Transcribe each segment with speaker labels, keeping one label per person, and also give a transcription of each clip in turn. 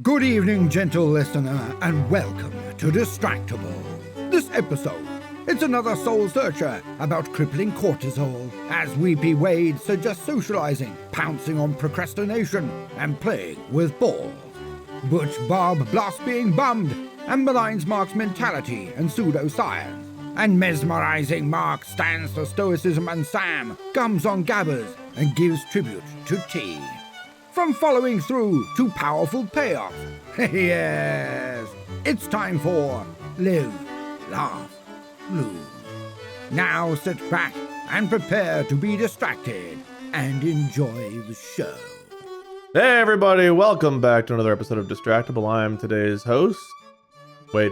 Speaker 1: Good evening, gentle listener, and welcome to Distractible. This episode, it's another soul searcher about crippling cortisol, as Weepy Wade suggests socializing, pouncing on procrastination, and playing with balls. Butch Bob blasts being bummed, and maligns Mark's mentality and pseudoscience. And mesmerizing Mark stands for stoicism, and Sam gums on gabbers and gives tribute to tea. From following through to powerful payoff. Yes, it's time for Live, Laugh, Lose. Now sit back and prepare to be distracted and enjoy the show.
Speaker 2: Hey everybody, welcome back to another episode of Distractible. I'm today's host, Wade.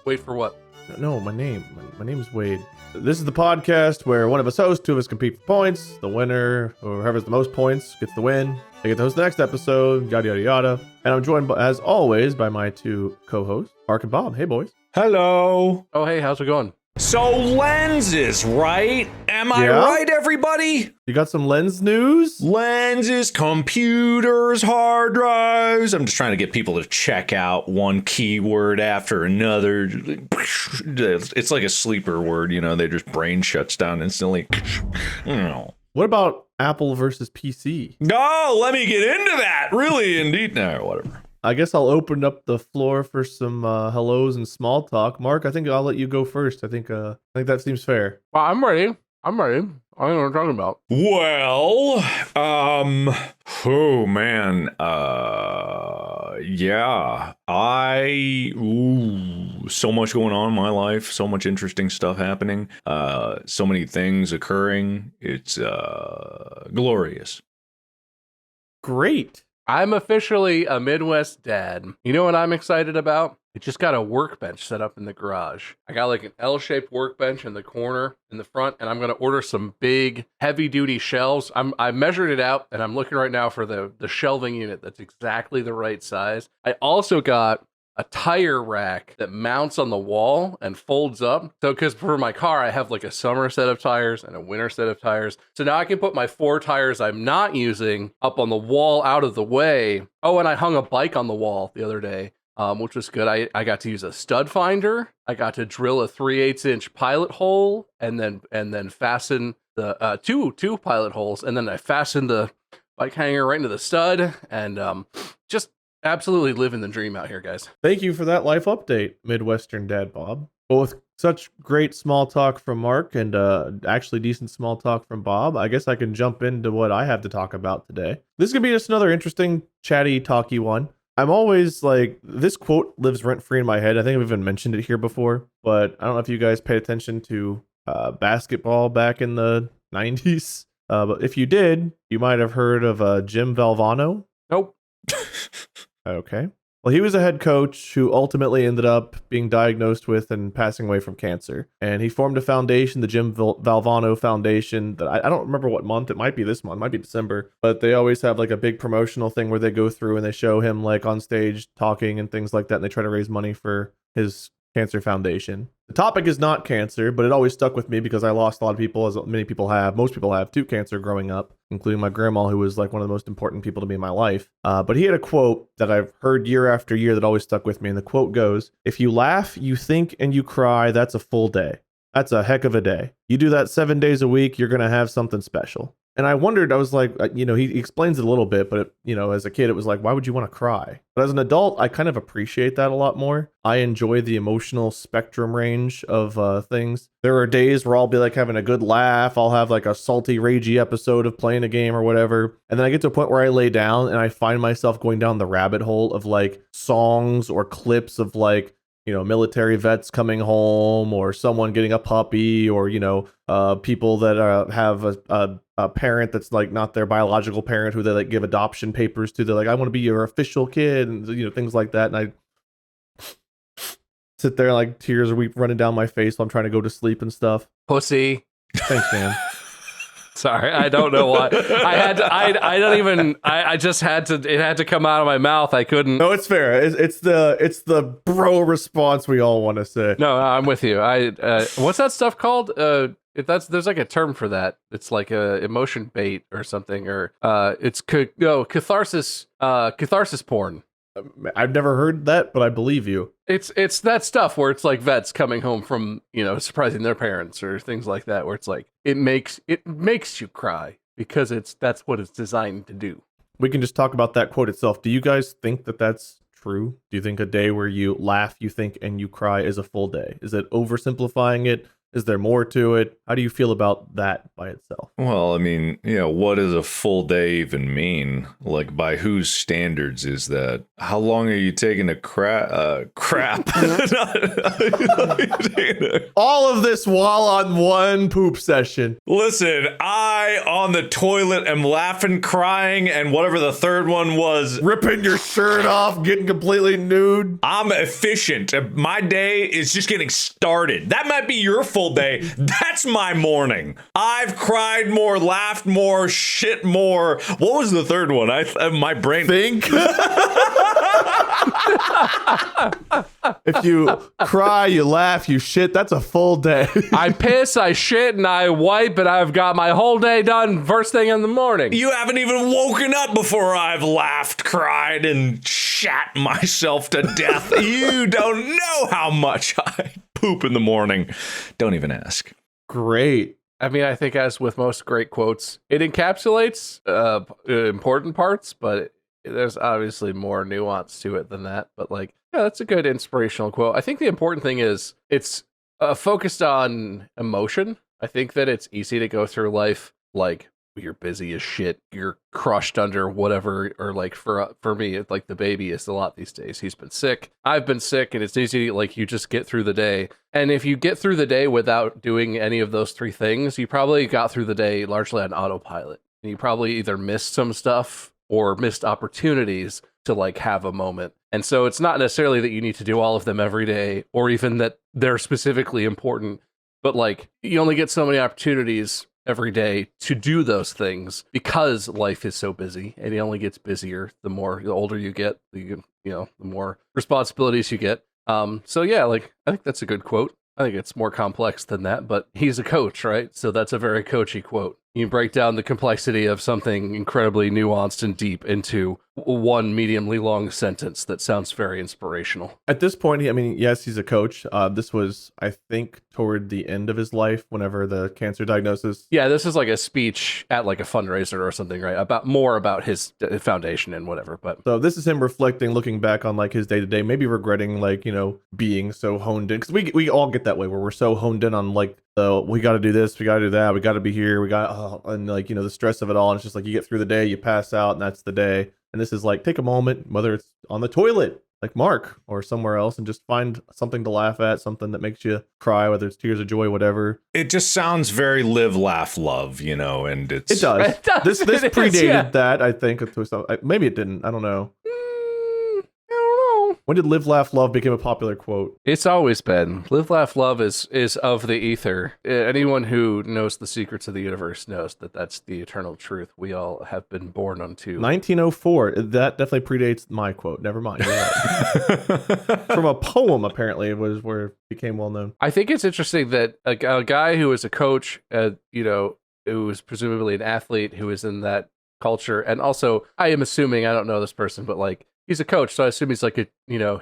Speaker 3: Wait for what?
Speaker 2: No, my name is Wade. This is the podcast where one of us hosts, two of us compete for points. The winner, or whoever has the most points, gets the win. They get to host the next episode, yada yada yada. And I'm joined, as always, by my two co-hosts, Mark and Bob. Hey boys.
Speaker 4: Hello.
Speaker 3: Oh, hey, how's it going?
Speaker 4: So lenses, right? Am I
Speaker 2: Yeah?
Speaker 4: right, everybody?
Speaker 2: You got some lens news?
Speaker 4: Lenses, computers, hard drives. I'm just trying to get people to check out one keyword after another. It's like a sleeper word, you know, they just brain shuts down instantly.
Speaker 2: What about Apple versus PC?
Speaker 4: No, let me get into that. Really, indeed. No, whatever.
Speaker 2: I guess I'll open up the floor for some hellos and small talk. Mark, I think I'll let you go first. I think that seems fair.
Speaker 3: Well, I'm ready. I know what I'm talking about.
Speaker 4: Well, oh man, yeah, so much going on in my life, so much interesting stuff happening, so many things occurring. It's glorious.
Speaker 2: Great.
Speaker 3: I'm officially a Midwest dad. You know what I'm excited about? I just got a workbench set up in the garage. I got like an L-shaped workbench in the corner in the front, and I'm going to order some big heavy-duty shelves. I measured it out, and I'm looking right now for the shelving unit that's exactly the right size. I also got a tire rack that mounts on the wall and folds up. So, because for my car, I have like a summer set of tires and a winter set of tires. So now I can put my 4 tires I'm not using up on the wall out of the way. Oh, and I hung a bike on the wall the other day, which was good. I got to use a stud finder. I got to drill a 3/8-inch pilot hole and then fasten the two pilot holes. And then I fastened the bike hanger right into the stud and just absolutely living the dream out here, guys.
Speaker 2: Thank you for that life update, Midwestern Dad Bob. Well, with such great small talk from Mark and actually decent small talk from Bob, I guess I can jump into what I have to talk about today. This is going to be just another interesting, chatty, talky one. I'm always like, this quote lives rent-free in my head. I think I've even mentioned it here before, but I don't know if you guys paid attention to basketball back in the 90s. But if you did, you might have heard of Jim Valvano.
Speaker 3: Nope.
Speaker 2: Okay. Well, he was a head coach who ultimately ended up being diagnosed with and passing away from cancer. And he formed a foundation, the Jim Valvano Foundation, that I don't remember what month. It might be this month, it might be December. But they always have like a big promotional thing where they go through and they show him like on stage talking and things like that. And they try to raise money for his cancer foundation. The topic is not cancer, but it always stuck with me because I lost a lot of people, as many people have, most people have, to cancer growing up, including my grandma, who was like one of the most important people to me in my life. But he had a quote that I've heard year after year that always stuck with me. And the quote goes, "If you laugh, you think, and you cry, that's a full day. That's a heck of a day. You do that 7 days a week, you're going to have something special." And I wondered, I was like, he explains it a little bit, but as a kid, it was like, why would you want to cry? But as an adult, I kind of appreciate that a lot more. I enjoy the emotional spectrum range of things. There are days where I'll be like having a good laugh. I'll have like a salty, ragey episode of playing a game or whatever. And then I get to a point where I lay down and I find myself going down the rabbit hole of like songs or clips of like, military vets coming home, or someone getting a puppy, or, people that have a parent that's like not their biological parent who they like give adoption papers to. They're like, I want to be your official kid, and things like that. And I sit there like tears are running down my face while I'm trying to go to sleep and stuff.
Speaker 3: Pussy.
Speaker 2: Thanks, man.
Speaker 3: Sorry, I don't know why. I just had to, it had to come out of my mouth. I couldn't.
Speaker 2: No, it's fair. It's the bro response we all want to say.
Speaker 3: No, I'm with you. What's that stuff called? There's like a term for that. It's like a emotion bait or something, or it's catharsis porn.
Speaker 2: I've never heard that, but I believe you.
Speaker 3: It's that stuff where it's like vets coming home from, surprising their parents or things like that, where it's like it makes you cry because that's what it's designed to do.
Speaker 2: We can just talk about that quote itself. Do you guys think that that's true? Do you think a day where you laugh, you think, and you cry is a full day? Is it oversimplifying it? Is there more to it? How do you feel about that by itself?
Speaker 4: Well, I mean, what does a full day even mean? Like, by whose standards is that? How long are you taking a crap?
Speaker 2: All of this while on one poop session.
Speaker 4: Listen, I on the toilet am laughing, crying, and whatever the third one was,
Speaker 2: Ripping your shirt off, getting completely nude.
Speaker 4: I'm efficient. My day is just getting started. That might be your full day. That's my morning. I've cried more, laughed more, shit more. What was the third one? My brain.
Speaker 2: Think. If you cry, you laugh, you shit, that's a full day.
Speaker 3: I piss, I shit, and I wipe, and I've got my whole day done first thing in the morning.
Speaker 4: You haven't even woken up before I've laughed, cried, and shat myself to death. You don't know how much I poop in the morning. Don't even ask.
Speaker 2: Great.
Speaker 3: I mean, I think as with most great quotes, it encapsulates important parts, but there's obviously more nuance to it than that. But that's a good inspirational quote. I think the important thing is it's focused on emotion. I think that it's easy to go through life like you're busy as shit, you're crushed under whatever, or like for me, it's like the baby is a lot these days. He's been sick, I've been sick, and it's easy, like you just get through the day. And if you get through the day without doing any of those three things, you probably got through the day largely on autopilot. And you probably either missed some stuff or missed opportunities to like have a moment. And so it's not necessarily that you need to do all of them every day, or even that they're specifically important, but like you only get so many opportunities every day to do those things because life is so busy, and it only gets busier the older you get, the more responsibilities you get. So yeah, like I think that's a good quote. I think it's more complex than that, but he's a coach, right? So that's a very coachy quote. You break down the complexity of something incredibly nuanced and deep into one mediumly long sentence that sounds very inspirational.
Speaker 2: At this point, yes, he's a coach. This was, I think, toward the end of his life, whenever the cancer diagnosis.
Speaker 3: Yeah, this is like a speech at like a fundraiser or something, right? About his foundation and whatever. But
Speaker 2: so this is him reflecting, looking back on like his day to day, maybe regretting being so honed in, because we all get that way where we're so honed in on like we got to do this, we got to do that, we got to be here, and the stress of it all. And it's just like you get through the day, you pass out, and that's the day. And this is like, take a moment, whether it's on the toilet, like Mark, or somewhere else, and just find something to laugh at, something that makes you cry, whether it's tears of joy, whatever.
Speaker 4: It just sounds very live, laugh, love, and it's...
Speaker 2: It does.
Speaker 3: It does.
Speaker 2: This
Speaker 3: It
Speaker 2: predated
Speaker 3: is, yeah.
Speaker 2: that, I think. Maybe it didn't. I don't know.
Speaker 3: I don't know.
Speaker 2: When did live, laugh, love become a popular quote?
Speaker 3: It's always been. Live, laugh, love is of the ether. Anyone who knows the secrets of the universe knows that that's the eternal truth we all have been born unto.
Speaker 2: 1904. That definitely predates my quote. Never mind. You're right. From a poem, apparently, it was where it became well known.
Speaker 3: I think it's interesting that a guy who was a coach, who was presumably an athlete, who was in that culture, and also, I am assuming, I don't know this person, but like, he's a coach, so I assume he's like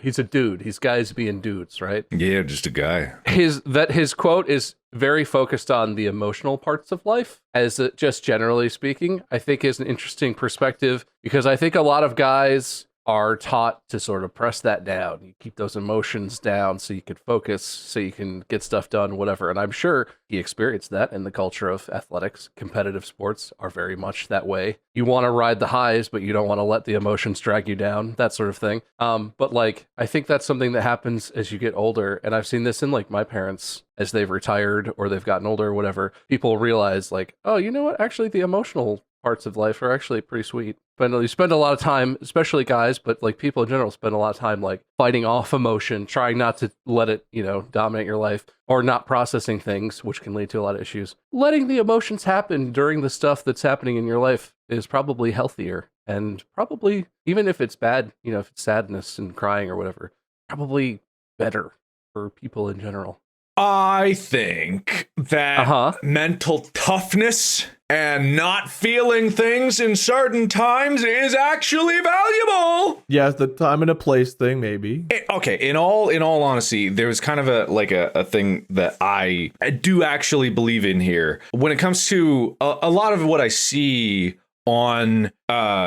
Speaker 3: he's a dude. He's guys being dudes, right?
Speaker 4: Yeah, just a guy.
Speaker 3: His quote is very focused on the emotional parts of life, as just generally speaking, I think is an interesting perspective, because I think a lot of guys are taught to sort of press that down. You keep those emotions down so you can focus, so you can get stuff done, whatever. And I'm sure he experienced that in the culture of athletics. Competitive sports are very much that way. You want to ride the highs, but you don't want to let the emotions drag you down, that sort of thing. But like, I think that's something that happens as you get older. And I've seen this in like my parents as they've retired or they've gotten older or whatever. People realize like, oh, you know what? Actually, the emotional parts of life are actually pretty sweet. But you spend a lot of time, especially guys, but like people in general spend a lot of time like fighting off emotion, trying not to let it, dominate your life, or not processing things, which can lead to a lot of issues. Letting the emotions happen during the stuff that's happening in your life is probably healthier, and probably, even if it's bad, if it's sadness and crying or whatever, probably better for people in general.
Speaker 4: I think that mental toughness And not feeling things in certain times is actually valuable.
Speaker 2: Yeah, it's the time and a place thing, maybe.
Speaker 4: Okay, in all honesty, there's kind of a thing that I do actually believe in here. When it comes to a lot of what I see on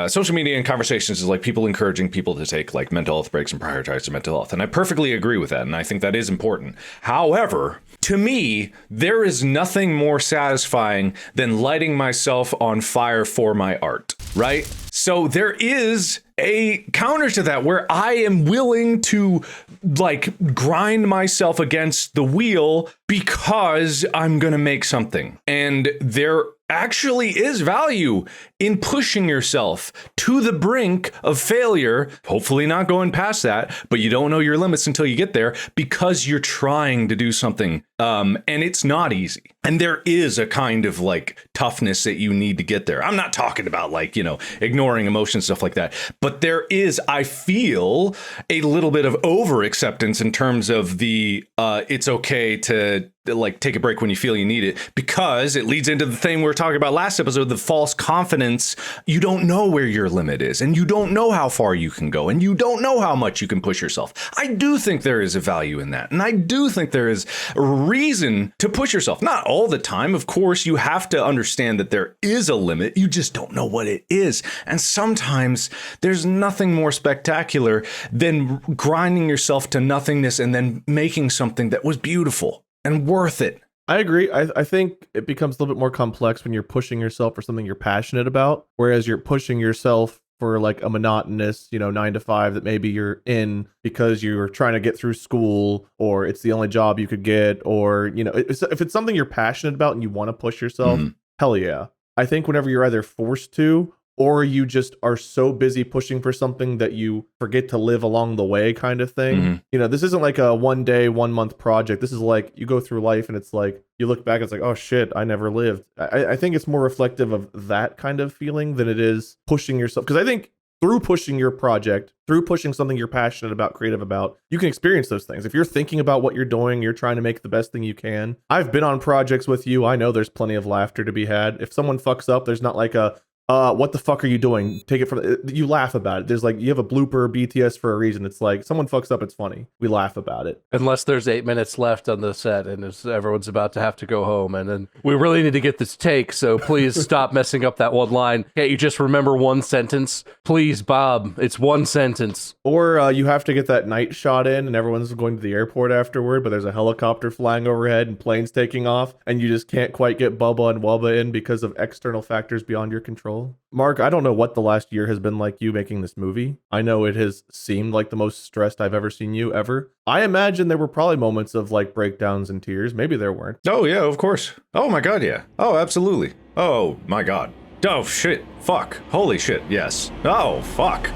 Speaker 4: social media and conversations is like people encouraging people to take like mental health breaks and prioritize their mental health. And I perfectly agree with that. And I think that is important. However, to me, there is nothing more satisfying than lighting myself on fire for my art, right? So there is a counter to that where I am willing to like grind myself against the wheel because I'm going to make something. And there actually is value in pushing yourself to the brink of failure, hopefully not going past that, but you don't know your limits until you get there because you're trying to do something. And it's not easy. And there is a kind of like toughness that you need to get there. I'm not talking about like, ignoring emotions, stuff like that. But there is, I feel, a little bit of over acceptance in terms of the it's okay to like take a break when you feel you need it, because it leads into the thing we were talking about last episode, the false confidence. You don't know where your limit is, and you don't know how far you can go, and you don't know how much you can push yourself. I do think there is a value in that, and I do think there is a reason to push yourself. Not all the time, of course. You have to understand that there is a limit. You just don't know what it is, and sometimes there's nothing more spectacular than grinding yourself to nothingness and then making something that was beautiful and worth it.
Speaker 2: I agree. I think it becomes a little bit more complex when you're pushing yourself for something you're passionate about, whereas you're pushing yourself for like a monotonous, 9 to 5 that maybe you're in because you're trying to get through school, or it's the only job you could get, or, if it's something you're passionate about and you want to push yourself, hell yeah. I think whenever you're either forced to, or you just are so busy pushing for something that you forget to live along the way kind of thing. This isn't like a 1 day, 1 month project. This is like you go through life and it's like you look back, it's like, oh shit, I never lived. I think it's more reflective of that kind of feeling than it is pushing yourself. Because I think through pushing your project, through pushing something you're passionate about, creative about, you can experience those things. If you're thinking about what you're doing, you're trying to make the best thing you can. I've been on projects with you. I know there's plenty of laughter to be had. If someone fucks up, there's not like a, what the fuck are you doing? Take it from, you laugh about it. There's like, you have a blooper BTS for a reason. It's like, someone fucks up, it's funny. We laugh about it.
Speaker 3: Unless there's 8 minutes left on the set and everyone's about to have to go home. And then we really need to get this take. So please stop messing up that one line. Can't you just remember one sentence? Please, Bob, it's one sentence.
Speaker 2: Or you have to get that night shot in and everyone's going to the airport afterward, but there's a helicopter flying overhead and planes taking off. And you just can't quite get Bubba and Wubba in because of external factors beyond your control. Mark, I don't know what the last year has been like you making this movie. I know it has seemed like the most stressed I've ever seen you ever. I imagine there were probably moments of like breakdowns and tears. Maybe there weren't.
Speaker 4: Oh, yeah, of course. Oh, my God, yeah. Oh, absolutely. Oh, my God. Oh, shit. Fuck. Holy shit. Yes. Oh, fuck.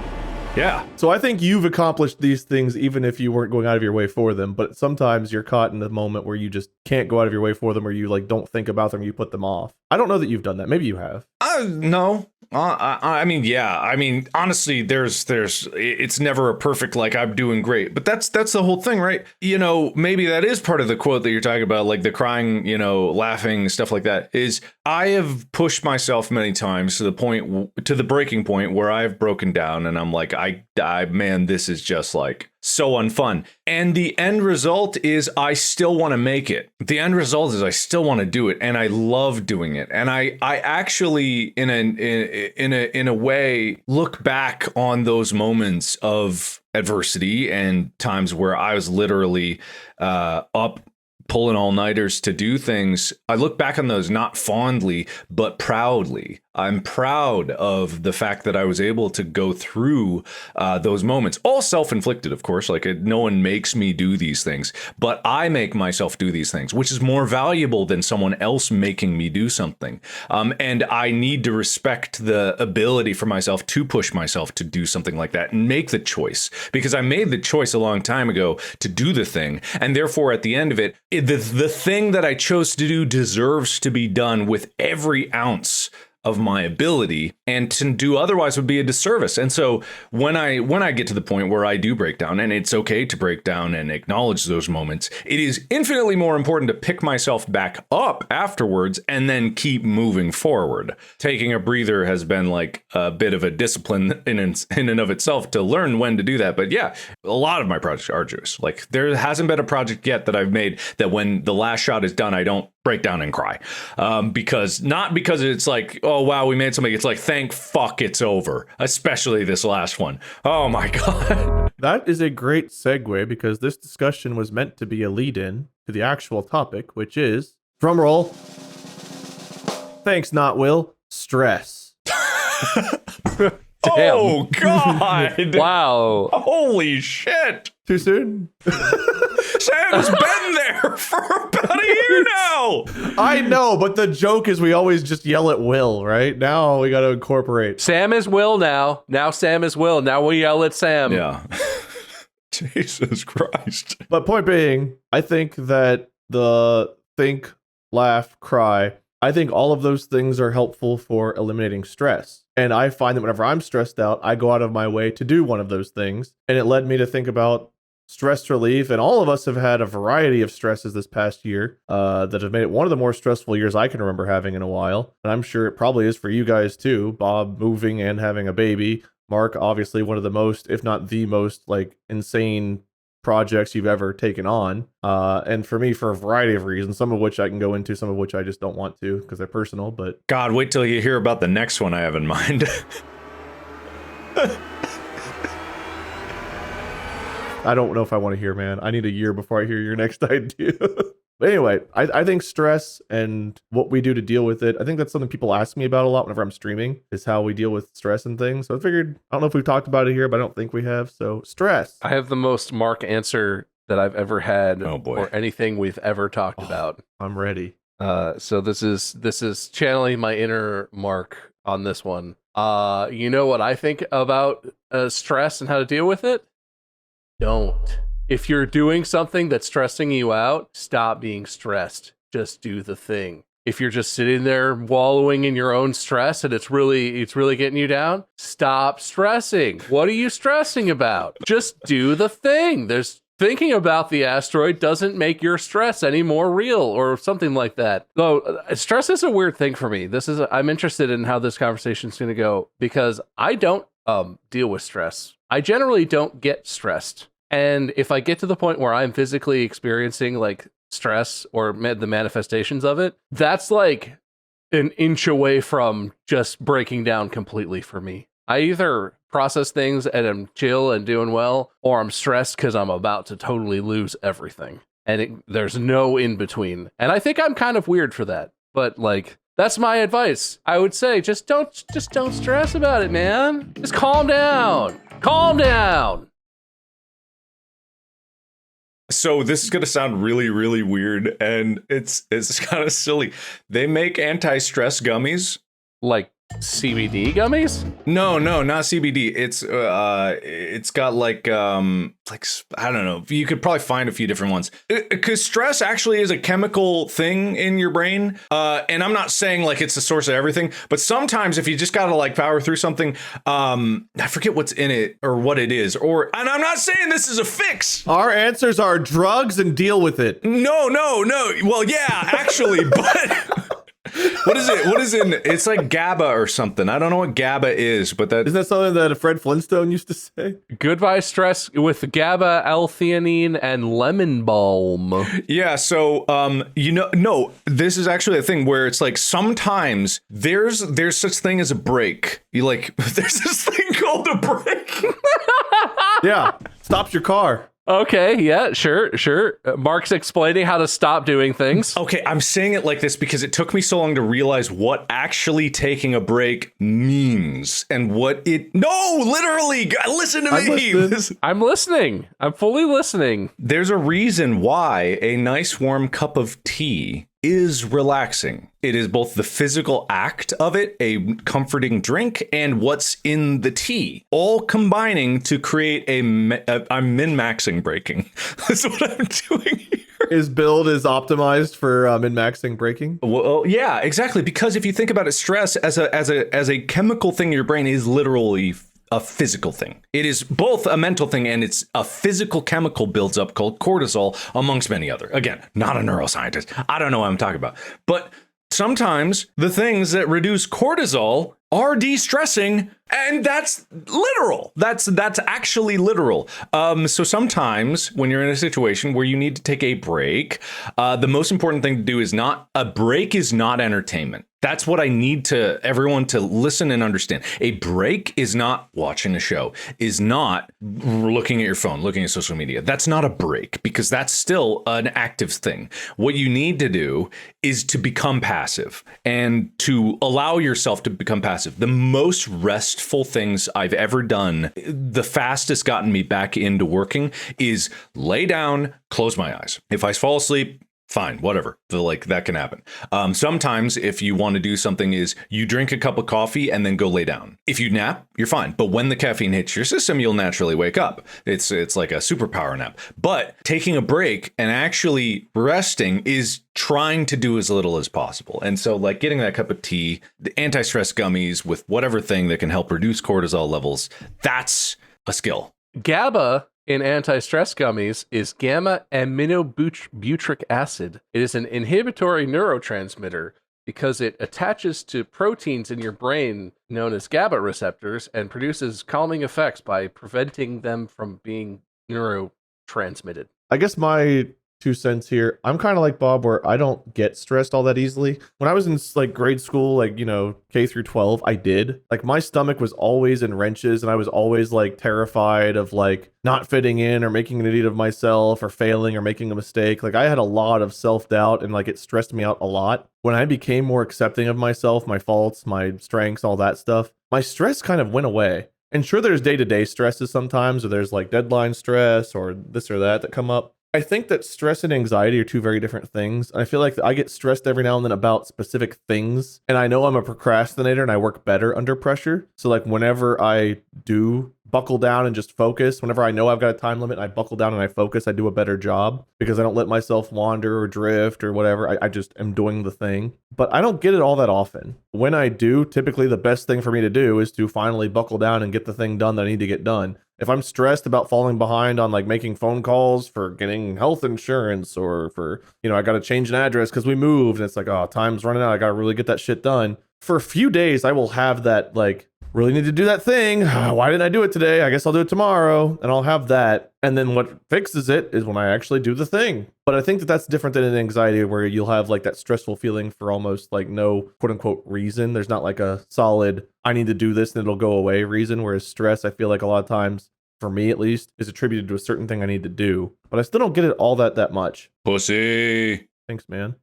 Speaker 4: Yeah.
Speaker 2: So I think you've accomplished these things even if you weren't going out of your way for them, but sometimes you're caught in a moment where you just can't go out of your way for them, or you like don't think about them, you put them off. I don't know that you've done that. Maybe you have.
Speaker 4: No. I mean, yeah. I mean, honestly, it's never a perfect, like, I'm doing great. But that's the whole thing, right? Maybe that is part of the quote that you're talking about, like the crying, laughing, stuff like that, is I have pushed myself many times to the breaking point where I've broken down and I'm like, man, this is just like so unfun. And the end result is I still want to make it. The end result is I still want to do it, and I love doing it. And I actually in a way look back on those moments of adversity and times where I was literally up pulling all-nighters to do things. I look back on those not fondly, but proudly. I'm proud of the fact that I was able to go through those moments. All self-inflicted, of course. Like, no one makes me do these things, but I make myself do these things, which is more valuable than someone else making me do something. And I need to respect the ability for myself to push myself to do something like that and make the choice, because I made the choice a long time ago to do the thing. And therefore, at the end of it, the thing that I chose to do deserves to be done with every ounce of my ability, and to do otherwise would be a disservice. And so when I get to the point where I do break down, and it's okay to break down and acknowledge those moments, it is infinitely more important to pick myself back up afterwards and then keep moving forward. Taking a breather has been like a bit of a discipline in and of itself to learn when to do that. But yeah, a lot of my projects are arduous. Like there hasn't been a project yet that I've made that when the last shot is done, I don't break down and cry. Because it's like, oh wow, we made something. It's like, thank fuck it's over. Especially this last one. Oh my God.
Speaker 2: That is a great segue, because this discussion was meant to be a lead-in to the actual topic, which is, drumroll, thanks not Will, stress.
Speaker 3: Damn.
Speaker 4: Oh God.
Speaker 3: Wow.
Speaker 4: Holy shit.
Speaker 2: Too soon?
Speaker 4: Sam's been there for about a year now.
Speaker 2: I know, but the joke is we always just yell at Will, right? Now we got to incorporate.
Speaker 3: Sam is Will now. Now Sam is Will. Now we yell at Sam.
Speaker 4: Yeah. Jesus Christ.
Speaker 2: But point being, I think that the think, laugh, cry, I think all of those things are helpful for eliminating stress. And I find that whenever I'm stressed out, I go out of my way to do one of those things. And it led me to think about stress relief. And all of us have had a variety of stresses this past year that have made it one of the more stressful years I can remember having in a while. And I'm sure it probably is for you guys too. Bob moving and having a baby. Mark, obviously one of the most, if not the most, like insane projects you've ever taken on. And for me, for a variety of reasons, some of which I can go into, some of which I just don't want to because they're personal. But
Speaker 4: God, wait till you hear about the next one I have in mind.
Speaker 2: I don't know if I want to hear, man. I need a year before I hear your next idea. But anyway, I think stress and what we do to deal with it, I think that's something people ask me about a lot whenever I'm streaming, is how we deal with stress and things. So I figured, I don't know if we've talked about it here, but I don't think we have. So stress.
Speaker 3: I have the most Mark answer that I've ever had,
Speaker 4: Oh, boy.
Speaker 3: or anything we've ever talked about.
Speaker 2: I'm ready.
Speaker 3: So this is channeling my inner Mark on this one. You know what I think about stress and how to deal with it? Don't. If you're doing something that's stressing you out, stop being stressed. Just do the thing. If you're just sitting there wallowing in your own stress and it's really getting you down, stop stressing. What are you stressing about? Just do the thing. Thinking about the asteroid doesn't make your stress any more real or something like that. Though stress is a weird thing for me. I'm interested in how this conversation is going to go because I don't deal with stress. I generally don't get stressed. And if I get to the point where I'm physically experiencing like stress or the manifestations of it, that's like an inch away from just breaking down completely for me. I either process things and I'm chill and doing well, or I'm stressed because I'm about to totally lose everything. And there's no in between. And I think I'm kind of weird for that. But like, that's my advice. I would say just don't stress about it, man. Just calm down. Calm down.
Speaker 4: So this is going to sound really, really weird, and it's kind of silly. They make anti-stress gummies.
Speaker 3: Like CBD gummies?
Speaker 4: No, not CBD. It's got like I don't know. You could probably find a few different ones. Because stress actually is a chemical thing in your brain. And I'm not saying like it's the source of everything, but sometimes if you just gotta like power through something, I forget what's in it or what it is. And I'm not saying this is a fix.
Speaker 2: Our answers are drugs and deal with it.
Speaker 4: No. Well, yeah, actually, but. What is it? What is in? It's like GABA or something. I don't know what GABA is, but
Speaker 2: Isn't that something that Fred Flintstone used to say?
Speaker 3: Goodbye stress with GABA, L-theanine, and lemon balm.
Speaker 4: Yeah. So, no, this is actually a thing where it's like sometimes there's such thing as a break. You like there's this thing called a break.
Speaker 2: Yeah, stops your car.
Speaker 3: Okay, yeah, sure. Mark's explaining how to stop doing things.
Speaker 4: Okay, I'm saying it like this because it took me so long to realize what actually taking a break means and what it... No, literally, listen to me.
Speaker 3: I'm listening. I'm fully listening.
Speaker 4: There's a reason why a nice warm cup of tea is relaxing. It is both the physical act of it, a comforting drink, and what's in the tea, all combining to create I'm min-maxing breaking. That's what I'm doing here.
Speaker 2: his build is optimized for min-maxing braking.
Speaker 4: Well, yeah, exactly. Because if you think about it, stress as a chemical thing in your brain is literally a physical thing. It is both a mental thing and it's a physical chemical builds up called cortisol, amongst many other. Again, not a neuroscientist. I don't know what I'm talking about. But sometimes the things that reduce cortisol are de-stressing, and that's literal. That's actually literal. So sometimes when you're in a situation where you need to take a break, the most important thing to do is not a break is not entertainment. That's what I need to everyone to listen and understand. A break is not watching a show, is not looking at your phone, looking at social media. That's not a break because that's still an active thing. What you need to do is to become passive and to allow yourself to become passive. The most restful things I've ever done, the fastest gotten me back into working is lay down, close my eyes. If I fall asleep, fine, whatever. Like that can happen. Sometimes if you want to do something is you drink a cup of coffee and then go lay down. If you nap, you're fine. But when the caffeine hits your system, you'll naturally wake up. It's like a superpower nap. But taking a break and actually resting is trying to do as little as possible. And so like getting that cup of tea, the anti-stress gummies with whatever thing that can help reduce cortisol levels, that's a skill.
Speaker 3: GABA in anti-stress gummies is gamma aminobutyric acid. It is an inhibitory neurotransmitter because it attaches to proteins in your brain known as GABA receptors and produces calming effects by preventing them from being neurotransmitted.
Speaker 2: I guess my 2 cents here, I'm kind of like Bob where I don't get stressed all that easily. When I was in like grade school, like, you know, K through 12, I did. Like my stomach was always in wrenches and I was always like terrified of like not fitting in or making an idiot of myself or failing or making a mistake. Like I had a lot of self-doubt and like it stressed me out a lot. When I became more accepting of myself, my faults, my strengths, all that stuff, my stress kind of went away. And sure, there's day-to-day stresses sometimes, or there's like deadline stress or this or that come up. I think that stress and anxiety are 2 very different things. And I feel like I get stressed every now and then about specific things. And I know I'm a procrastinator and I work better under pressure. So like whenever I do buckle down and just focus, whenever I know I've got a time limit and I buckle down and I focus, I do a better job because I don't let myself wander or drift or whatever. I just am doing the thing. But I don't get it all that often. When I do, typically the best thing for me to do is to finally buckle down and get the thing done that I need to get done. If I'm stressed about falling behind on like making phone calls for getting health insurance or for, you know, I got to change an address because we moved and it's like, oh, time's running out. I got to really get that shit done. For a few days, I will have that like, really need to do that thing. Why didn't I do it today? I guess I'll do it tomorrow. And I'll have that. And then what fixes it is when I actually do the thing. But I think that that's different than an anxiety where you'll have like that stressful feeling for almost like no quote unquote reason. There's not like a solid, I need to do this and it'll go away reason. Whereas stress, I feel like a lot of times, for me at least, is attributed to a certain thing I need to do. But I still don't get it all that much.
Speaker 4: Pussy.
Speaker 2: Thanks, man.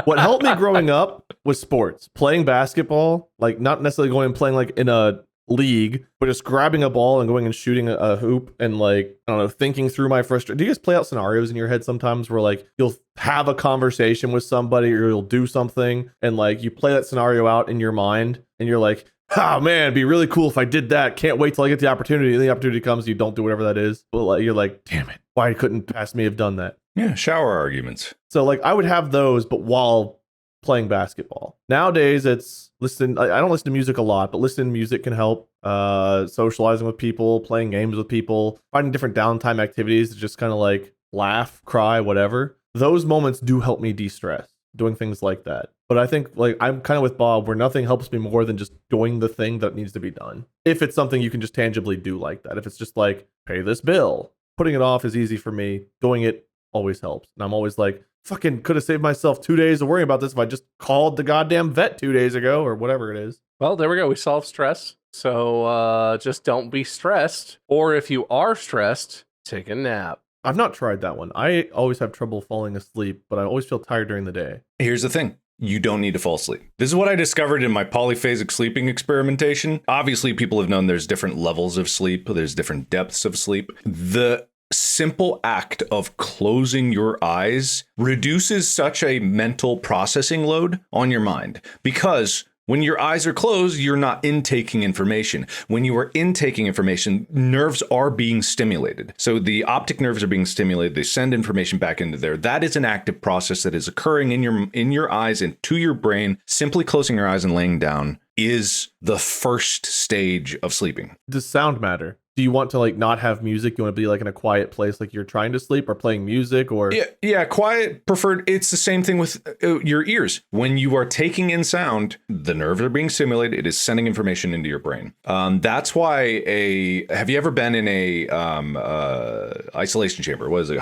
Speaker 2: What helped me growing up was sports. Playing basketball, like not necessarily going and playing like in a league, but just grabbing a ball and going and shooting a hoop and like, I don't know, thinking through my frustration. Do you guys play out scenarios in your head sometimes where like you'll have a conversation with somebody or you'll do something and like you play that scenario out in your mind and you're like, oh man, it'd be really cool if I did that. Can't wait till I get the opportunity. And the opportunity comes, you don't do whatever that is. But like, you're like, damn it, why couldn't past me have done that?
Speaker 4: Yeah, shower arguments.
Speaker 2: So like I would have those, but while playing basketball. Nowadays it's I don't listen to music a lot, but listening to music can help. Socializing with people, playing games with people, finding different downtime activities to just kind of like laugh, cry, whatever. Those moments do help me de-stress, doing things like that. But I think like I'm kind of with Bob where nothing helps me more than just doing the thing that needs to be done. If it's something you can just tangibly do like that. If it's just like pay this bill, putting it off is easy for me. Doing it always helps. And I'm always like, fucking could have saved myself 2 days of worrying about this if I just called the goddamn vet 2 days ago or whatever it is.
Speaker 3: Well, there we go. We solved stress. So just don't be stressed. Or if you are stressed, take a nap.
Speaker 2: I've not tried that one. I always have trouble falling asleep, but I always feel tired during the day.
Speaker 4: Here's the thing. You don't need to fall asleep. This is what I discovered in my polyphasic sleeping experimentation. Obviously, people have known there's different levels of sleep. There's different depths of sleep. The simple act of closing your eyes reduces such a mental processing load on your mind because When your eyes are closed, you're not intaking information. When you are intaking information, nerves are being stimulated. So the optic nerves are being stimulated. They send information back into there. That is an active process that is occurring in your eyes and to your brain. Simply closing your eyes and laying down is the first stage of sleeping.
Speaker 2: Does sound matter? Do you want to like not have music? You want to be like in a quiet place, like you're trying to sleep, or playing music, or
Speaker 4: yeah, quiet preferred. It's the same thing with your ears. When you are taking in sound, the nerves are being stimulated. It is sending information into your brain. That's why have you ever been in a isolation chamber? What is it?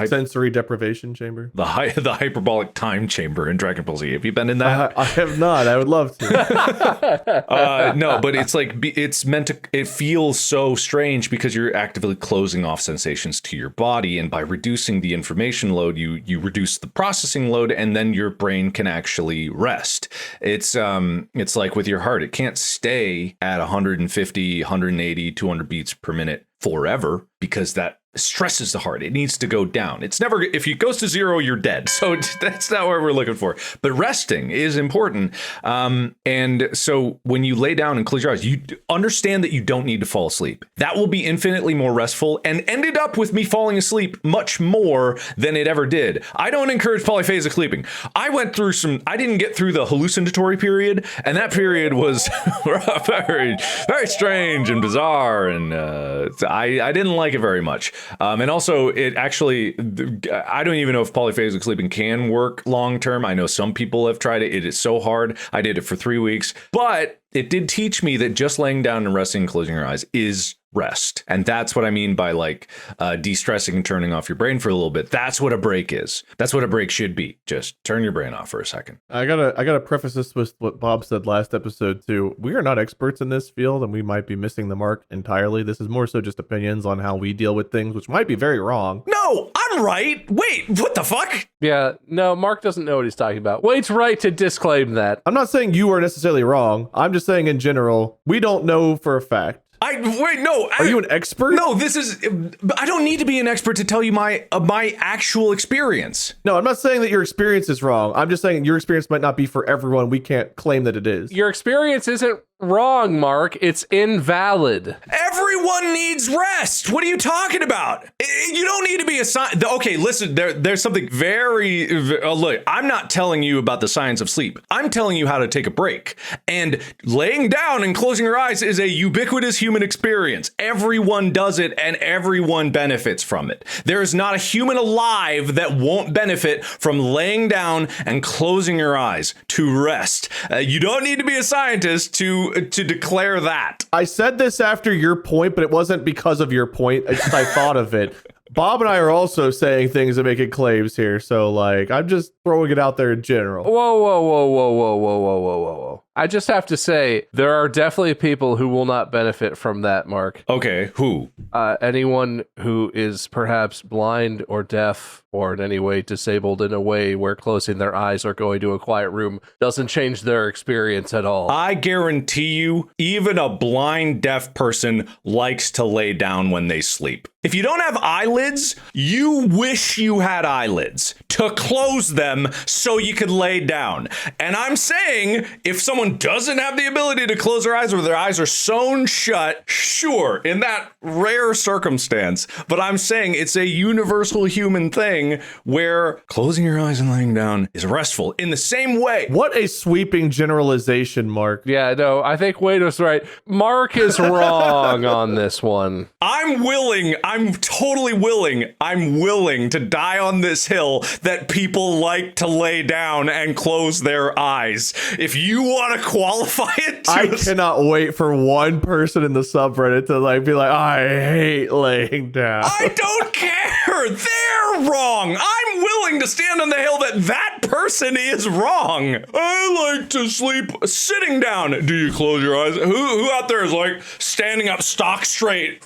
Speaker 2: Sensory deprivation chamber?
Speaker 4: The hyperbolic time chamber in Dragon Ball Z. Have you been in that?
Speaker 2: I have not. I would love to.
Speaker 4: No, but it's like it's meant to. It feels so strange because you're actively closing off sensations to your body, and by reducing the information load, you reduce the processing load, and then your brain can actually rest. It's like with your heart, it can't stay at 150, 180, 200 beats per minute forever because that stresses the heart. It needs to go down. It's never, if it goes to zero, you're dead. So that's not what we're looking for. But resting is important. And so when you lay down and close your eyes, you understand that you don't need to fall asleep. That will be infinitely more restful and ended up with me falling asleep much more than it ever did. I don't encourage polyphasic sleeping. I didn't get through the hallucinatory period, and that period was very, very strange and bizarre. And I didn't like it very much. And also, it actually, I don't even know if polyphasic sleeping can work long term. I know some people have tried it. It is so hard. I did it for 3 weeks, but it did teach me that just laying down and resting and closing your eyes is rest. And that's what I mean by like de-stressing and turning off your brain for a little bit. That's what a break is. That's what a break should be. Just turn your brain off for a second.
Speaker 2: I gotta preface this with what Bob said last episode too. We are not experts in this field, and we might be missing the mark entirely. This is more so just opinions on how we deal with things, which might be very wrong.
Speaker 4: No, I'm right. Wait, what the fuck?
Speaker 3: Yeah, no, Mark doesn't know what he's talking about. Wade's right to disclaim that.
Speaker 2: I'm not saying you are necessarily wrong. I'm just saying in general, we don't know for a fact.
Speaker 4: Are
Speaker 2: you an expert?
Speaker 4: No, I don't need to be an expert to tell you my actual experience.
Speaker 2: No, I'm not saying that your experience is wrong. I'm just saying your experience might not be for everyone. We can't claim that it is.
Speaker 3: Your experience isn't wrong, Mark. It's invalid.
Speaker 4: Everyone needs rest. What are you talking about? You don't need to be a scientist. Okay, listen, there's something very, look, I'm not telling you about the science of sleep. I'm telling you how to take a break. And laying down and closing your eyes is a ubiquitous human experience. Everyone does it and everyone benefits from it. There is not a human alive that won't benefit from laying down and closing your eyes to rest. You don't need to be a scientist to declare that.
Speaker 2: I said this after your point, but it wasn't because of your point. It's just I thought of it. Bob and I are also saying things and making claims here, so like I'm just throwing it out there in general.
Speaker 3: Whoa. I just have to say, there are definitely people who will not benefit from that, Mark.
Speaker 4: Okay, who?
Speaker 3: Anyone who is perhaps blind or deaf or in any way disabled in a way where closing their eyes or going to a quiet room doesn't change their experience at all.
Speaker 4: I guarantee you, even a blind deaf person likes to lay down when they sleep. If you don't have eyelids, you wish you had eyelids to close them so you could lay down. And I'm saying, if someone doesn't have the ability to close their eyes or their eyes are sewn shut, sure, in that rare circumstance. But I'm saying it's a universal human thing where closing your eyes and laying down is restful in the same way.
Speaker 2: What a sweeping generalization, Mark.
Speaker 3: Yeah, no, I think Wade was right. Mark is wrong on this one. I'm totally willing to die on this hill that people like to lay down and close their eyes. If you want to qualify it,
Speaker 2: I cannot wait for one person in the subreddit to like be like, I hate laying down.
Speaker 4: I don't care. They're wrong. I'm willing to stand on the hill that person is wrong. I like to sleep sitting down. Do you close your eyes? Who out there is like standing up stock straight?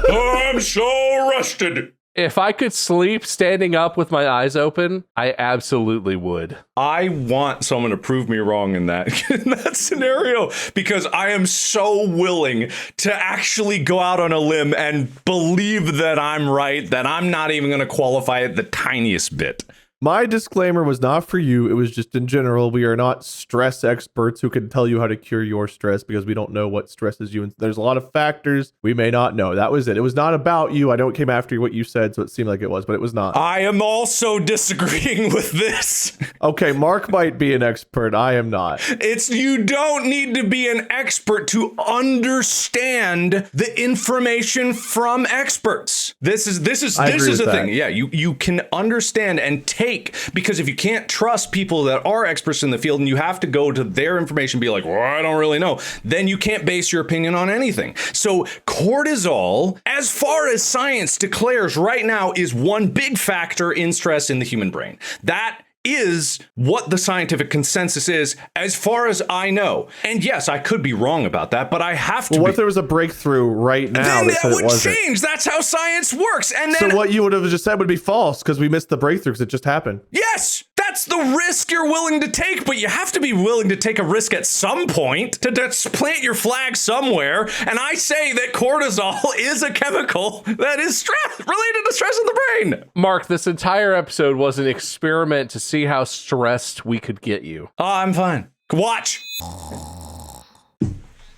Speaker 4: I'm so rested.
Speaker 3: If I could sleep standing up with my eyes open, I absolutely would.
Speaker 4: I want someone to prove me wrong in that scenario, because I am so willing to actually go out on a limb and believe that I'm right, that I'm not even going to qualify it the tiniest bit.
Speaker 2: My disclaimer was not for you. It was just in general. We are not stress experts who can tell you how to cure your stress because we don't know what stresses you. And there's a lot of factors we may not know. That was it. It was not about you. I know it came after what you said, so it seemed like it was, but it was not.
Speaker 4: I am also disagreeing with this.
Speaker 2: Okay, Mark might be an expert. I am not.
Speaker 4: You don't need to be an expert to understand the information from experts. This is the thing. Yeah, you can understand and take, because if you can't trust people that are experts in the field and you have to go to their information, be like, well, I don't really know, then you can't base your opinion on anything. So cortisol, as far as science declares right now, is one big factor in stress in the human brain. That is what the scientific consensus is, as far as I know. And yes, I could be wrong about that, but I have to.
Speaker 2: Well, what if there was a breakthrough right now?
Speaker 4: Then that would change. That's how science works. And then,
Speaker 2: so what you would have just said would be false because we missed the breakthrough because it just happened.
Speaker 4: Yes, that's the risk you're willing to take, but you have to be willing to take a risk at some point to plant your flag somewhere. And I say that cortisol is a chemical that is related to stress in the brain.
Speaker 3: Mark, this entire episode was an experiment to see how stressed we could get you.
Speaker 4: Oh, I'm fine. Watch.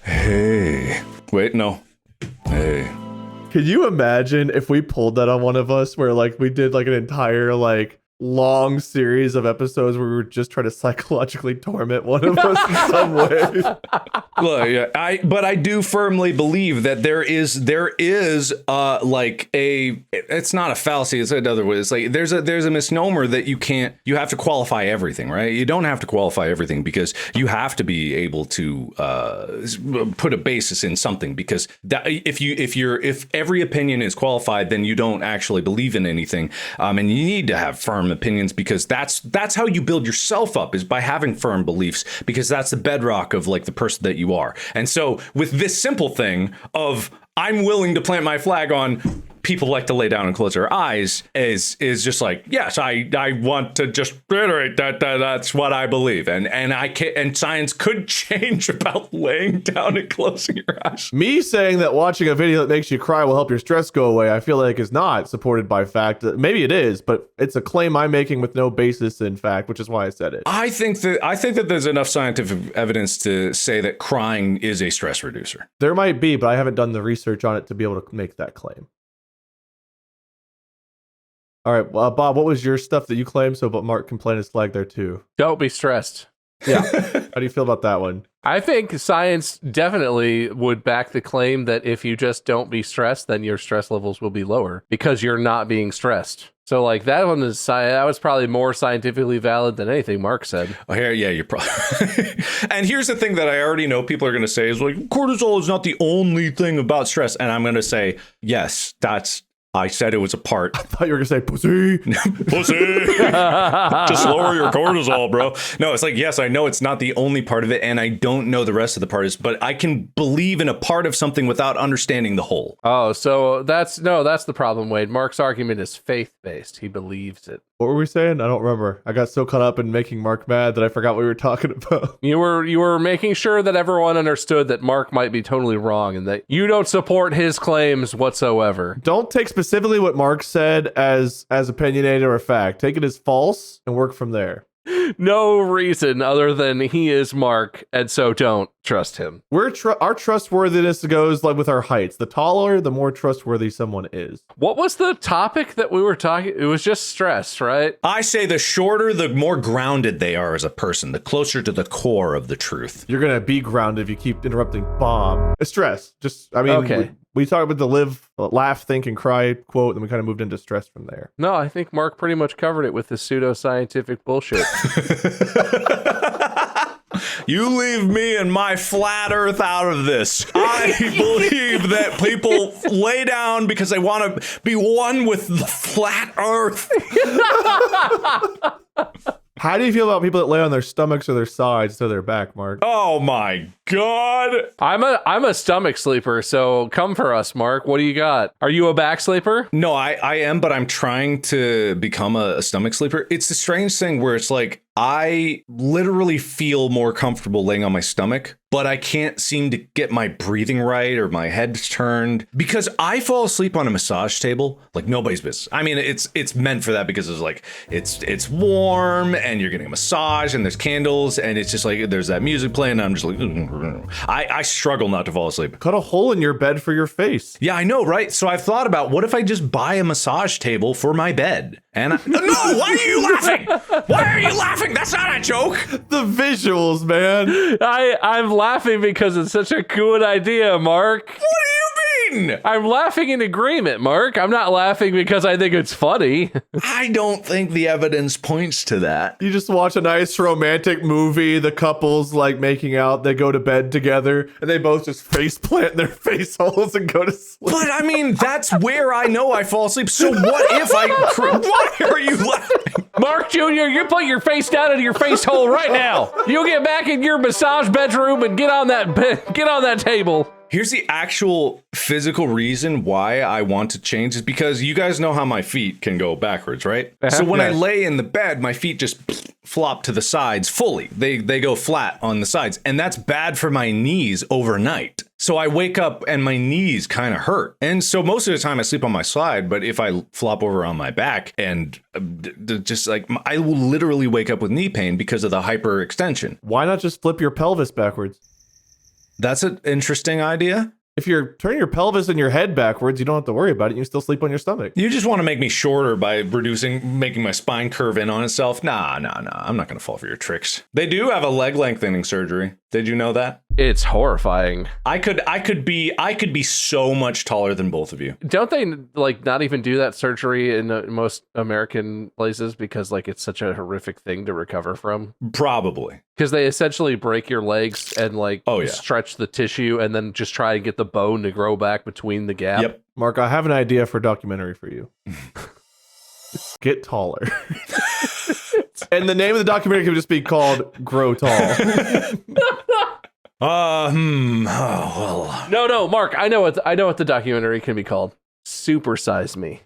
Speaker 4: Hey. Wait, no. Hey.
Speaker 2: Can you imagine if we pulled that on one of us where like we did like an entire like long series of episodes where we were just trying to psychologically torment one of us in some way?
Speaker 4: Look, yeah, but I do firmly believe that there is like it's not a fallacy, it's another way. It's like there's a misnomer that you have to qualify everything, right? You don't have to qualify everything because you have to be able to put a basis in something, because if every opinion is qualified, then you don't actually believe in anything, and you need to have firm opinions, because that's how you build yourself up, is by having firm beliefs, because that's the bedrock of like the person that you are. And so with this simple thing of I'm willing to plant my flag on people like to lay down and close their eyes is just like, yes, I want to just reiterate that that's what I believe. And science could change about laying down and closing your eyes.
Speaker 2: Me saying that watching a video that makes you cry will help your stress go away, I feel like is not supported by fact. Maybe it is, but it's a claim I'm making with no basis in fact, which is why I said it.
Speaker 4: I think that there's enough scientific evidence to say that crying is a stress reducer.
Speaker 2: There might be, but I haven't done the research on it to be able to make that claim. All right, Bob, what was your stuff that you claimed so but Mark can plant his flag there too?
Speaker 3: Don't be stressed.
Speaker 2: Yeah. How do you feel about that one?
Speaker 3: I think science definitely would back the claim that if you just don't be stressed, then your stress levels will be lower because you're not being stressed. So like that one is that was probably more scientifically valid than anything Mark said.
Speaker 4: Oh, yeah, you're probably. And here's the thing that I already know people are going to say is like, cortisol is not the only thing about stress. And I'm going to say, yes, I said it was a part.
Speaker 2: I thought you were going to say pussy.
Speaker 4: Pussy. Just lower your cortisol, bro. No, it's like, yes, I know it's not the only part of it, and I don't know the rest of the parts, but I can believe in a part of something without understanding the whole.
Speaker 3: Oh, so that's the problem, Wade. Mark's argument is faith-based. He believes it.
Speaker 2: What were we saying? I don't remember. I got so caught up in making Mark mad that I forgot what we were talking about.
Speaker 3: You were making sure that everyone understood that Mark might be totally wrong and that you don't support his claims whatsoever.
Speaker 2: Don't take specifically what Mark said as opinionated or a fact. Take it as false and work from there.
Speaker 3: No reason other than he is Mark, and so don't trust him.
Speaker 2: Our trustworthiness goes like with our heights. The taller, the more trustworthy someone is.
Speaker 3: What was the topic that we were talking? It was just stress, right?
Speaker 4: I say the shorter, the more grounded they are as a person, the closer to the core of the truth.
Speaker 2: You're gonna be grounded if you keep interrupting Bob. It's stress.
Speaker 3: Okay.
Speaker 2: We talked about the live, laugh, think, and cry quote, and we kind of moved into stress from there.
Speaker 3: No, I think Mark pretty much covered it with the pseudoscientific bullshit.
Speaker 4: You leave me and my flat earth out of this. I believe that people lay down because they want to be one with the flat earth.
Speaker 2: How do you feel about people that lay on their stomachs or their sides to their back, Mark?
Speaker 4: Oh my God.
Speaker 3: I'm a stomach sleeper, so come for us, Mark. What do you got? Are you a back sleeper?
Speaker 4: No, I am, but I'm trying to become a stomach sleeper. It's a strange thing where it's like, I literally feel more comfortable laying on my stomach, but I can't seem to get my breathing right or my head's turned because I fall asleep on a massage table like nobody's business. I mean, it's meant for that because it's like it's warm and you're getting a massage and there's candles and it's just like there's that music playing and I'm just like I struggle not to fall asleep.
Speaker 2: Cut a hole in your bed for your face.
Speaker 4: Yeah, I know, right? So I've thought about what if I just buy a massage table for my bed? And no, why are you laughing? Why are you laughing? That's not a joke.
Speaker 2: The visuals, man.
Speaker 3: I'm laughing because it's such a good idea, Mark.
Speaker 4: What do you mean?
Speaker 3: I'm laughing in agreement, Mark. I'm not laughing because I think it's funny.
Speaker 4: I don't think the evidence points to that.
Speaker 2: You just watch a nice romantic movie, the couple's like making out, they go to bed together, and they both just face plant in their face holes and go to sleep.
Speaker 4: But I mean, that's where I know I fall asleep. So what if why are you laughing?
Speaker 3: Mark Jr., you put your face down into your face hole right now. You'll get back in your massage bedroom and get on that table.
Speaker 4: Here's the actual physical reason why I want to change is because you guys know how my feet can go backwards, right? So when I lay in the bed, my feet just flop to the sides fully. They go flat on the sides, and that's bad for my knees overnight. So I wake up and my knees kind of hurt. And so most of the time I sleep on my side, but if I flop over on my back and just like I will literally wake up with knee pain because of the hyperextension.
Speaker 2: Why not just flip your pelvis backwards?
Speaker 4: That's an interesting idea.
Speaker 2: If you're turning your pelvis and your head backwards, you don't have to worry about it. You can still sleep on your stomach.
Speaker 4: You just want to make me shorter by making my spine curve in on itself. Nah. I'm not going to fall for your tricks. They do have a leg lengthening surgery. Did you know that?
Speaker 3: It's horrifying.
Speaker 4: I could be so much taller than both of you.
Speaker 3: Don't they like not even do that surgery in most American places because like it's such a horrific thing to recover from?
Speaker 4: Probably.
Speaker 3: Because they essentially break your legs and like stretch the tissue and then just try and get the bone to grow back between the gap.
Speaker 4: Yep.
Speaker 2: Mark, I have an idea for a documentary for you. Get taller. And the name of the documentary can just be called Grow Tall.
Speaker 4: Oh, well.
Speaker 3: No, Mark, I know what the documentary can be called. Supersize Me.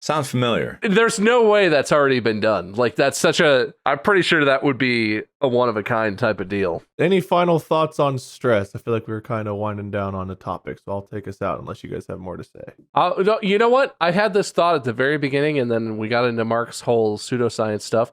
Speaker 4: Sounds familiar.
Speaker 3: There's no way that's already been done. Like that's I'm pretty sure that would be a one-of-a-kind type of deal.
Speaker 2: Any final thoughts on stress? I feel like we were kind of winding down on the topic, so I'll take us out unless you guys have more to say.
Speaker 3: You know what? I had this thought at the very beginning, and then we got into Mark's whole pseudoscience stuff.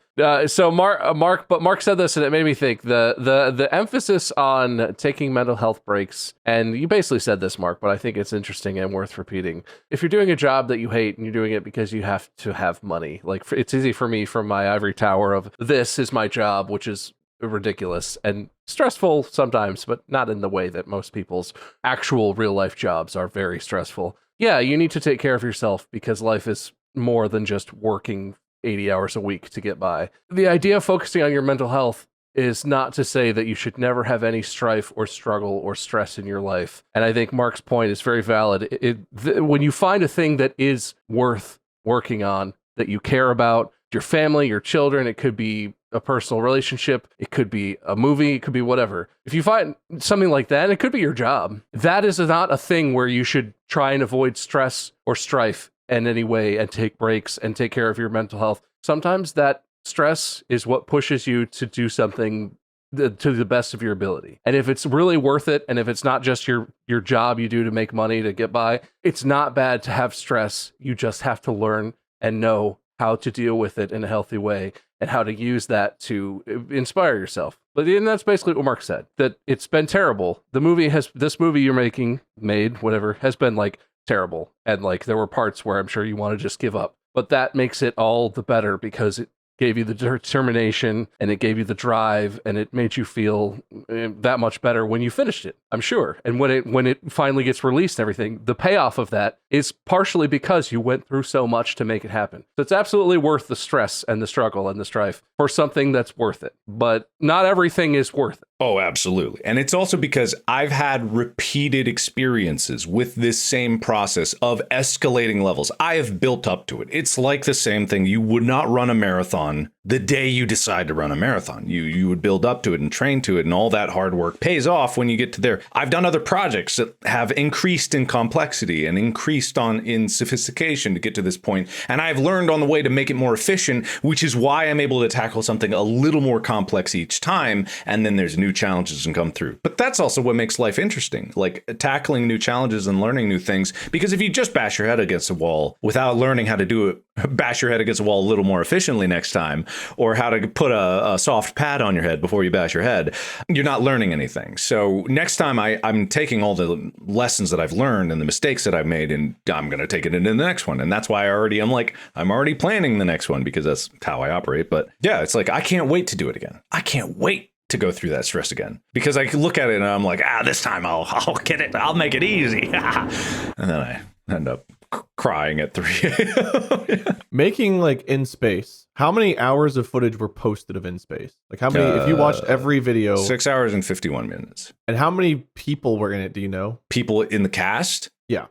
Speaker 3: So Mark said this, and it made me think the emphasis on taking mental health breaks, and you basically said this, Mark, but I think it's interesting and worth repeating. If you're doing a job that you hate and you're doing it because you have to have money, like it's easy for me from my ivory tower of this is my job, which is ridiculous and stressful sometimes, but not in the way that most people's actual real life jobs are very stressful. Yeah, you need to take care of yourself because life is more than just working 80 hours a week to get by. The idea of focusing on your mental health is not to say that you should never have any strife or struggle or stress in your life. And I think Mark's point is very valid. When you find a thing that is worth working on, that you care about, your family, your children, it could be a personal relationship, it could be a movie, it could be whatever. If you find something like that, it could be your job. That is not a thing where you should try and avoid stress or strife in any way and take breaks and take care of your mental health. Sometimes that stress is what pushes you to do something to the best of your ability. And if it's really worth it, and if it's not just your job you do to make money to get by, it's not bad to have stress. You just have to learn and know how to deal with it in a healthy way and how to use that to inspire yourself. But that's basically what Mark said, that it's been terrible. This movie you're made, whatever, has been like terrible. And like there were parts where I'm sure you want to just give up, but that makes it all the better because it gave you the determination and it gave you the drive and it made you feel that much better when you finished it, I'm sure. And when it finally gets released and everything, the payoff of that is partially because you went through so much to make it happen. So it's absolutely worth the stress and the struggle and the strife for something that's worth it. But not everything is worth it.
Speaker 4: Oh, absolutely. And it's also because I've had repeated experiences with this same process of escalating levels. I have built up to it. It's like the same thing. You would not run a marathon the day you decide to run a marathon. You would build up to it and train to it, and all that hard work pays off when you get to there. I've done other projects that have increased in complexity and increased in sophistication to get to this point, and I've learned on the way to make it more efficient, which is why I'm able to tackle something a little more complex each time, and then there's new challenges and come through. But that's also what makes life interesting, like tackling new challenges and learning new things, because if you just bash your head against a wall without learning how to do it, bash your head against a wall a little more efficiently next time, or how to put a soft pad on your head before you bash your head, you're not learning anything. So next time I'm taking all the lessons that I've learned and the mistakes that I've made, and I'm going to take it into the next one. And that's why I'm already planning the next one, because that's how I operate. But yeah, it's like, I can't wait to do it again. I can't wait to go through that stress again, because I can look at it and I'm like, this time I'll get it. I'll make it easy. And then I end up crying at 3 a.m.
Speaker 2: Making like In Space, how many hours of footage were posted of In Space? Like how many, if you watched every video?
Speaker 4: 6 hours and 51 minutes.
Speaker 2: And how many people were in it, do you know?
Speaker 4: People in the cast?
Speaker 2: Yeah.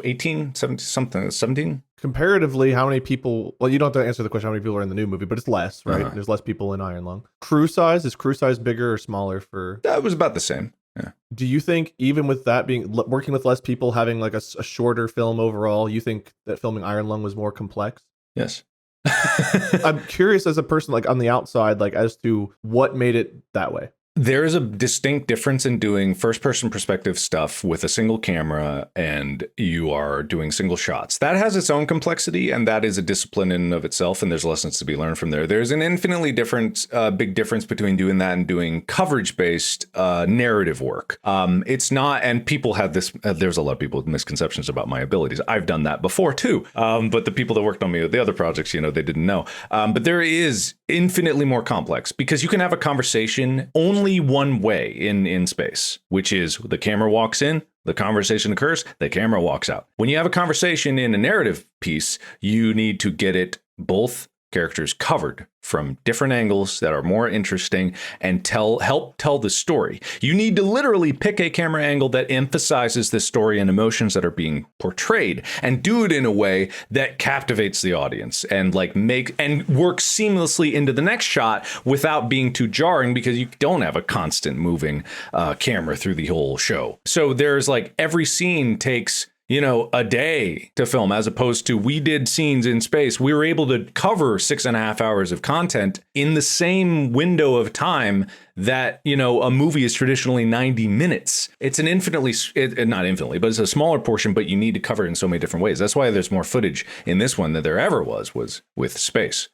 Speaker 4: 18, 17?
Speaker 2: Comparatively, how many people, well, you don't have to answer the question how many people are in the new movie, but it's less, right? There's less people in Iron Lung. Is crew size bigger or smaller for?
Speaker 4: That was about the same. Yeah.
Speaker 2: Do you think even with that being, working with less people, having like a shorter film overall, you think that filming Iron Lung was more complex?
Speaker 4: Yes.
Speaker 2: I'm curious as a person like on the outside, like as to what made it that way.
Speaker 4: There is a distinct difference in doing first-person perspective stuff with a single camera and you are doing single shots. That has its own complexity, and that is a discipline in and of itself, and there's lessons to be learned from there. There's an infinitely big difference between doing that and doing coverage-based narrative work. It's not, and people have this, there's a lot of people with misconceptions about my abilities. I've done that before too, but the people that worked on me with the other projects, they didn't know. But there is infinitely more complex, because you can have a conversation only one way in space, which is the camera walks in, the conversation occurs, the camera walks out. When you have a conversation in a narrative piece, you need to get it both characters covered from different angles that are more interesting and help tell the story. You need to literally pick a camera angle that emphasizes the story and emotions that are being portrayed, and do it in a way that captivates the audience and work seamlessly into the next shot without being too jarring, because you don't have a constant moving camera through the whole show. So there's every scene takes a day to film, as opposed to we did scenes in space. We were able to cover 6.5 hours of content in the same window of time that, a movie is traditionally 90 minutes. It's an not infinitely, but it's a smaller portion, but you need to cover it in so many different ways. That's why there's more footage in this one than there ever was with space.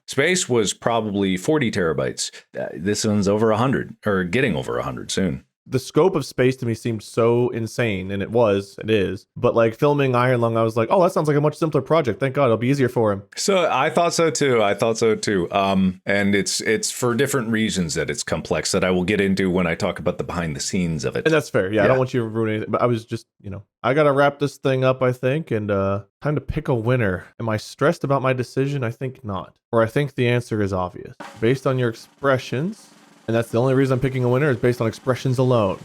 Speaker 4: Space was probably 40 terabytes. This one's over 100, or getting over 100 soon.
Speaker 2: The scope of Space to me seemed so insane, and it is. But filming Iron Lung, I was like, oh, that sounds like a much simpler project. Thank God, it'll be easier for him.
Speaker 4: So I thought so too. And it's for different reasons that it's complex, that I will get into when I talk about the behind the scenes of it.
Speaker 2: And that's fair. Yeah, I don't want you to ruin anything. But I was just, I got to wrap this thing up, I think, and time to pick a winner. Am I stressed about my decision? I think not. Or I think the answer is obvious. Based on your expressions, and that's the only reason I'm picking a winner, is based on expressions alone.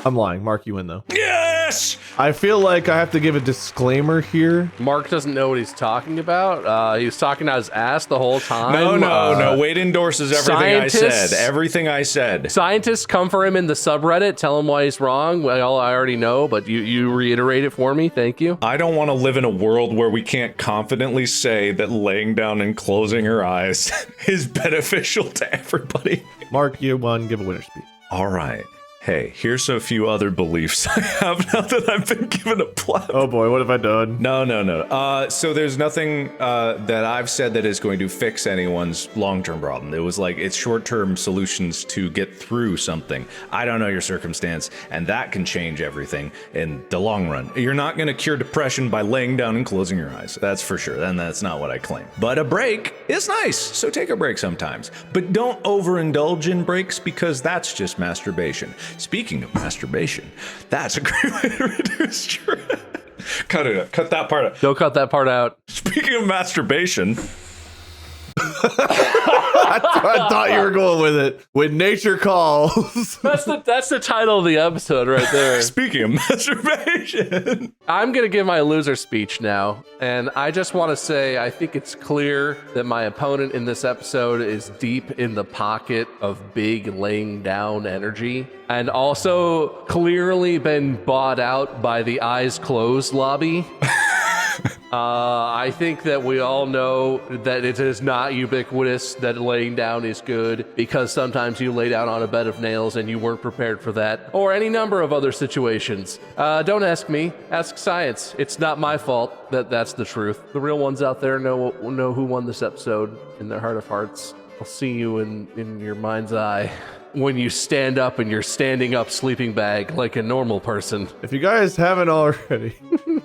Speaker 2: I'm lying. Mark, you win, though.
Speaker 4: Yes!
Speaker 2: I feel like I have to give a disclaimer here.
Speaker 3: Mark doesn't know what he's talking about. He was talking out his ass the whole time.
Speaker 4: No. Wade endorses everything I said.
Speaker 3: Scientists come for him in the subreddit, tell him why he's wrong. Well, I already know, but you reiterate it for me. Thank you.
Speaker 4: I don't want to live in a world where we can't confidently say that laying down and closing her eyes is beneficial to everybody.
Speaker 2: Mark, you won. Give a winner speech.
Speaker 4: All right. Hey, here's a few other beliefs I have now that I've been given a platform.
Speaker 2: Oh boy, what have I done?
Speaker 4: No. So there's nothing that I've said that is going to fix anyone's long-term problem. It was it's short-term solutions to get through something. I don't know your circumstance, and that can change everything in the long run. You're not going to cure depression by laying down and closing your eyes. That's for sure. And that's not what I claim. But a break is nice, so take a break sometimes. But don't overindulge in breaks, because that's just masturbation. Speaking of masturbation, that's a great way to reduce stress. Cut it up. Cut that part out.
Speaker 3: Don't cut that part out.
Speaker 4: Speaking of masturbation.
Speaker 2: That's where I thought you were going with it. When nature calls.
Speaker 3: That's the title of the episode right there.
Speaker 4: Speaking of masturbation.
Speaker 3: I'm going to give my loser speech now. And I just want to say, I think it's clear that my opponent in this episode is deep in the pocket of big laying down energy. And also clearly been bought out by the eyes closed lobby. I think that we all know that it is not ubiquitous that laying down is good, because sometimes you lay down on a bed of nails and you weren't prepared for that, or any number of other situations. Don't ask me, ask science. It's not my fault that that's the truth. The real ones out there know who won this episode in their heart of hearts. I'll see you in your mind's eye when you stand up in your standing up sleeping bag like a normal person.
Speaker 2: If you guys haven't already,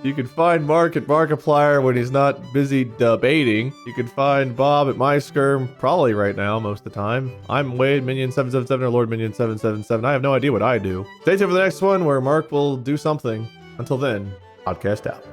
Speaker 2: you can find Mark at Markiplier when he's not busy debating. You can find Bob at MySkirm, probably right now most of the time. I'm Wade, Minion777 or Lord Minion777. I have no idea what I do. Stay tuned for the next one where Mark will do something. Until then, podcast out.